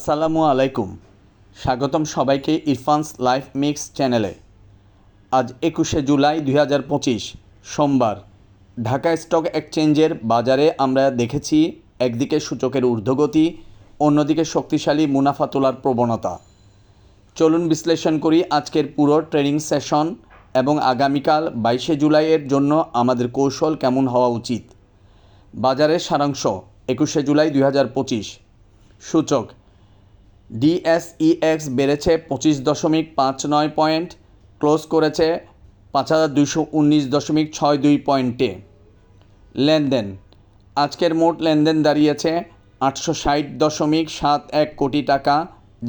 আসসালামু আলাইকুম। স্বাগতম সবাইকে ইরফানস লাইফ মিক্স চ্যানেলে। আজ 21শে জুলাই 2025 সোমবার। ঢাকা স্টক এক্সচেঞ্জের বাজারে আমরা দেখেছি একদিকে সূচকের ঊর্ধ্বগতি, অন্যদিকে শক্তিশালী মুনাফা তোলার প্রবণতা। চলুন বিশ্লেষণ করি আজকের পুরো ট্রেডিং সেশন এবং আগামীকাল 22শে জুলাইয়ের জন্য আমাদের কৌশল কেমন হওয়া উচিত। বাজারের সারাংশ 21শে জুলাই 2025। সূচক ডিএসইএক্স বেড়েছে 25.59 পয়েন্ট, ক্লোজ করেছে 5219.62 পয়েন্টে। লেনদেন আজকের মোট লেনদেন দাঁড়িয়েছে 860.71 কোটি টাকা,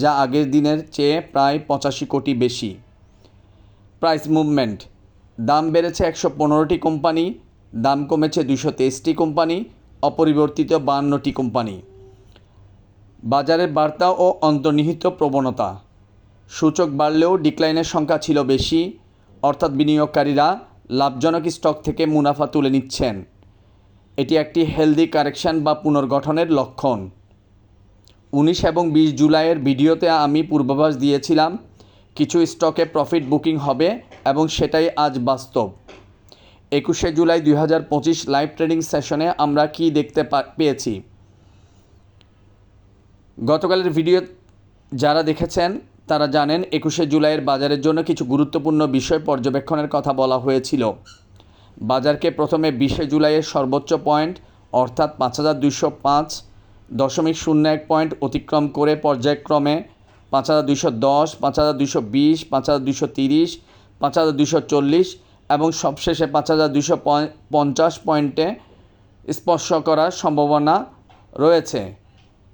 যা আগের দিনের চেয়ে প্রায় 85 কোটি বেশি। প্রাইস মুভমেন্ট দাম বেড়েছে 115টি কোম্পানি, দাম কমেছে 223টি কোম্পানি, অপরিবর্তিত 52টি কোম্পানি। বাজারের বার্তা ও অন্তর্নিহিত প্রবণতা। সূচক বাড়লেও ডিক্লাইনের সংখ্যা ছিল বেশি, অর্থাৎ বিনিয়োগকারীরা লাভজনক স্টক থেকে মুনাফা তুলে নিচ্ছেন। এটি একটি হেলদি কারেকশন বা পুনর্গঠনের লক্ষণ। 19 এবং 20 জুলাইয়ের ভিডিওতে আমি পূর্বাভাস দিয়েছিলাম কিছু স্টকে প্রফিট বুকিং হবে এবং সেটাই আজ বাস্তব। 21শে জুলাই 2025 লাইভ ট্রেডিং সেশনে আমরা কি দেখতে পেয়েছি। গতকালের ভিডিও যারা দেখেছেন তারা জানেন 21শে জুলাইয়ের বাজারের জন্য কিছু গুরুত্বপূর্ণ বিষয় পর্যবেক্ষণের কথা বলা হয়েছিল। বাজারকে প্রথমে 20শে জুলাইয়ের সর্বোচ্চ পয়েন্ট অর্থাৎ 5205.01 পয়েন্ট অতিক্রম করে পর্যায়ক্রমে 5210, 5220, 5230, 5240 এবং সবশেষে 5250 পয়েন্টে স্পর্শ করার সম্ভাবনা রয়েছে।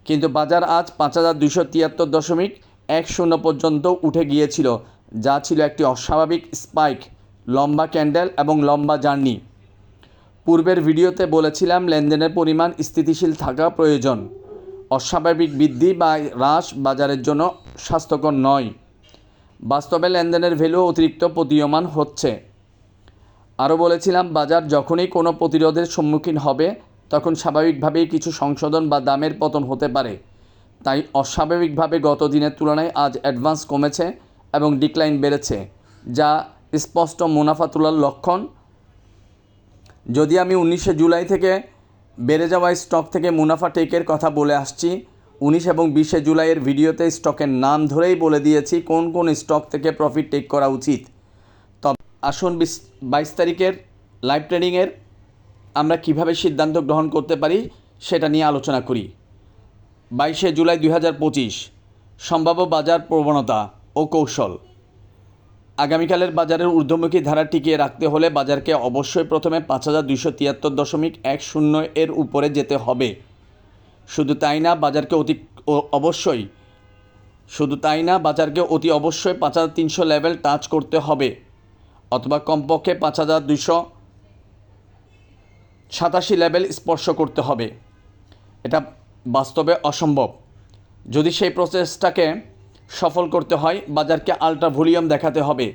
কিন্তু বাজার আজ 5273.10 পর্যন্ত উঠে গিয়েছিল, যা ছিল একটি অস্বাভাবিক স্পাইক, লম্বা ক্যান্ডেল এবং লম্বা জার্নি। পূর্বের ভিডিওতে বলেছিলাম লেনদেনের পরিমাণ স্থিতিশীল থাকা প্রয়োজন। অস্বাভাবিক বৃদ্ধি বা হ্রাস বাজারের জন্য স্বাস্থ্যকর নয়। বাস্তবে লেনদেনের ভ্যালু অতিরিক্ত প্রতীয়মান হচ্ছে। আরও বলেছিলাম বাজার যখনই কোনো প্রতিরোধের সম্মুখীন হবে তখন স্বাভাবিকভাবেই কিছু সংশোধন বা দামের পতন হতে পারে। তাই অস্বাভাবিকভাবে গত দিনের তুলনায় আজ অ্যাডভান্স কমেছে এবং ডিক্লাইন বেড়েছে, যা স্পষ্ট মুনাফা তোলার লক্ষণ। যদি আমি 19শে জুলাই থেকে বেড়ে যাওয়া স্টক থেকে মুনাফা টেকের কথা বলে আসছি, 19 এবং 20শে জুলাইয়ের ভিডিওতে স্টকের নাম ধরেই বলে দিয়েছি কোন কোন স্টক থেকে প্রফিট টেক করা উচিত। তবে আসুন 22 তারিখের লাইভ ট্রেডিংয়ের আমরা কিভাবে সিদ্ধান্ত গ্রহণ করতে পারি সেটা নিয়ে আলোচনা করি। 22শে জুলাই 2025 সম্ভাব্য বাজার প্রবণতা ও কৌশল। আগামীকালের বাজারের ঊর্ধ্বমুখী ধারা টিকিয়ে রাখতে হলে বাজারকে অবশ্যই প্রথমে 5273.10 এর উপরে যেতে হবে। শুধু তাই না বাজারকে অতি অবশ্যই 5300 লেভেল টাচ করতে হবে, অথবা কমপক্ষে 5287 লেভেল স্পর্শ করতে হবে। এটা বাস্তবে অসম্ভব। যদি সেই প্রসেসটাকে সফল করতে হয় বাজারকে আল্ট্রা ভলিউম দেখাতে হবে,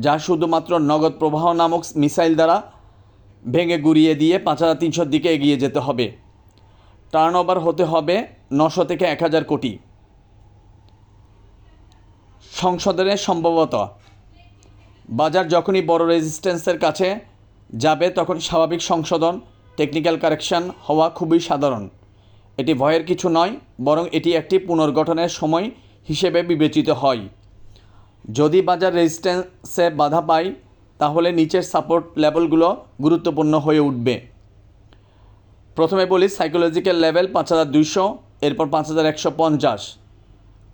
যা শুধুমাত্র নগদ প্রবাহ নামক মিসাইল দ্বারা ভেঙে গুড়িয়ে দিয়ে 5300 দিকে এগিয়ে যেতে হবে। টার্নওভার হতে হবে 900 থেকে 1000 কোটি। সংশোধনের সম্ভাব্যতা। বাজার যখনই বড় রেজিস্ট্যান্সের কাছে যাবে তখন স্বাভাবিক সংশোধন, টেকনিক্যাল কারেকশন হওয়া খুবই সাধারণ। এটি ভয়ের কিছু নয়, বরং এটি একটি পুনর্গঠনের সময় হিসেবে বিবেচিত হয়। যদি বাজার রেজিস্ট্যান্সে বাধা পায় তাহলে নিচের সাপোর্ট লেভেলগুলো গুরুত্বপূর্ণ হয়ে উঠবে। প্রথমে বলি সাইকোলজিক্যাল লেভেল 5200, এরপর 5150।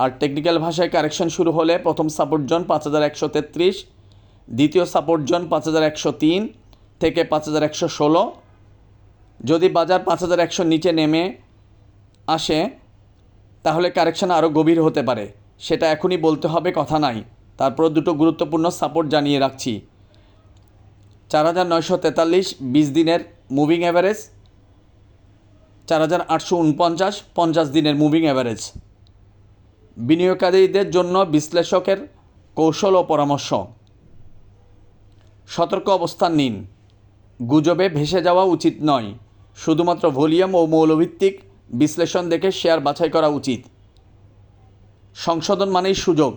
আর টেকনিক্যাল ভাষায় কারেকশন শুরু হলে প্রথম সাপোর্ট জোন 5133, দ্বিতীয় সাপোর্ট জোন 5103 থেকে 5116। যদি বাজার 5100 নিচে নেমে আসে তাহলে কারেকশন আরও গভীর হতে পারে, সেটা এখনই বলতে হবে কথা নাই। তারপর দুটো গুরুত্বপূর্ণ সাপোর্ট জানিয়ে রাখছি। 4943 20 দিনের মুভিং অ্যাভারেজ, 4849 50 দিনের মুভিং অ্যাভারেজ। বিনিয়োগকারীদের জন্য বিশ্লেষকের কৌশল ও পরামর্শ। সতর্ক অবস্থান নিন। গুজবে ভেসে যাওয়া উচিত নয়। শুধুমাত্র ভলিউম ও মৌলভিত্তিক বিশ্লেষণ দেখে শেয়ার বাছাই করা উচিত। সংশোধন মানেই সুযোগ।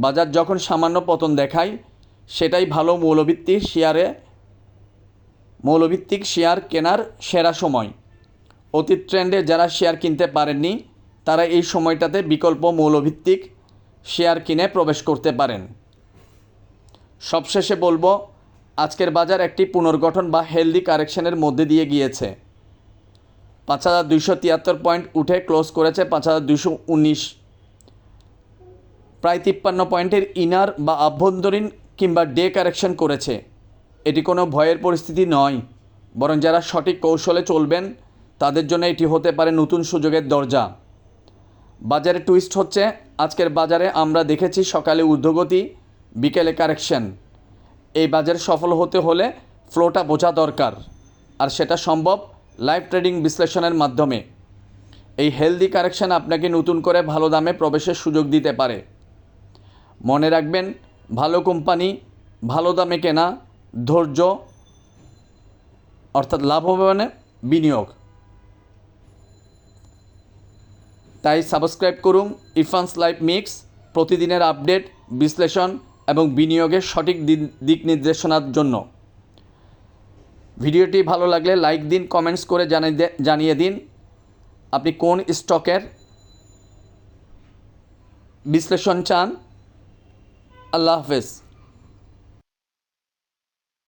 বাজার যখন সামান্য পতন দেখায় সেটাই ভালো মৌলভিত্তিক শেয়ার কেনার সেরা সময়। অতীত ট্রেন্ডে যারা শেয়ার কিনতে পারেননি তারা এই সময়টাতে বিকল্প মৌলভিত্তিক শেয়ার কিনে প্রবেশ করতে পারেন। সবশেষে বলবো, আজকের বাজার একটি পুনর্গঠন বা হেলদি কারেকশনের মধ্যে দিয়ে গিয়েছে। 5273 পয়েন্ট উঠে ক্লোজ করেছে 5219, প্রায় 53 পয়েন্টের ইনার বা আভ্যন্তরীণ কিংবা ডে কারেকশন করেছে। এটি কোনো ভয়ের পরিস্থিতি নয়, বরং যারা সঠিক কৌশলে চলবেন তাদের জন্য এটি হতে পারে নতুন সুযোগের দরজা। বাজারে টুইস্ট হচ্ছে, আজকের বাজারে আমরা দেখেছি সকালে ঊর্ধ্বগতি, বিকেলে কারেকশন। এই বাজারে সফল হতে হলে ফ্লোটা বোঝা দরকার, আর সেটা সম্ভব লাইভ ট্রেডিং বিশ্লেষণের মাধ্যমে। এই হেলদি কারেকশন আপনাকে নতুন করে ভালো দামে প্রবেশের সুযোগ দিতে পারে। মনে রাখবেন, ভালো কোম্পানি ভালো দামে কেনা, ধৈর্য অর্থাৎ লাভবানে বিনিয়োগ। তাই সাবস্ক্রাইব করুন ইরফানস লাইভ মিক্স, প্রতিদিনের আপডেট, বিশ্লেষণ এবং বিনিয়োগের সঠিক দিক নির্দেশনার জন্য। ভিডিওটি ভালো লাগলে লাইক দিন, কমেন্টস করে জানিয়ে দিন আপনি কোন স্টকের বিশ্লেষণ চান। আল্লাহ হাফেজ।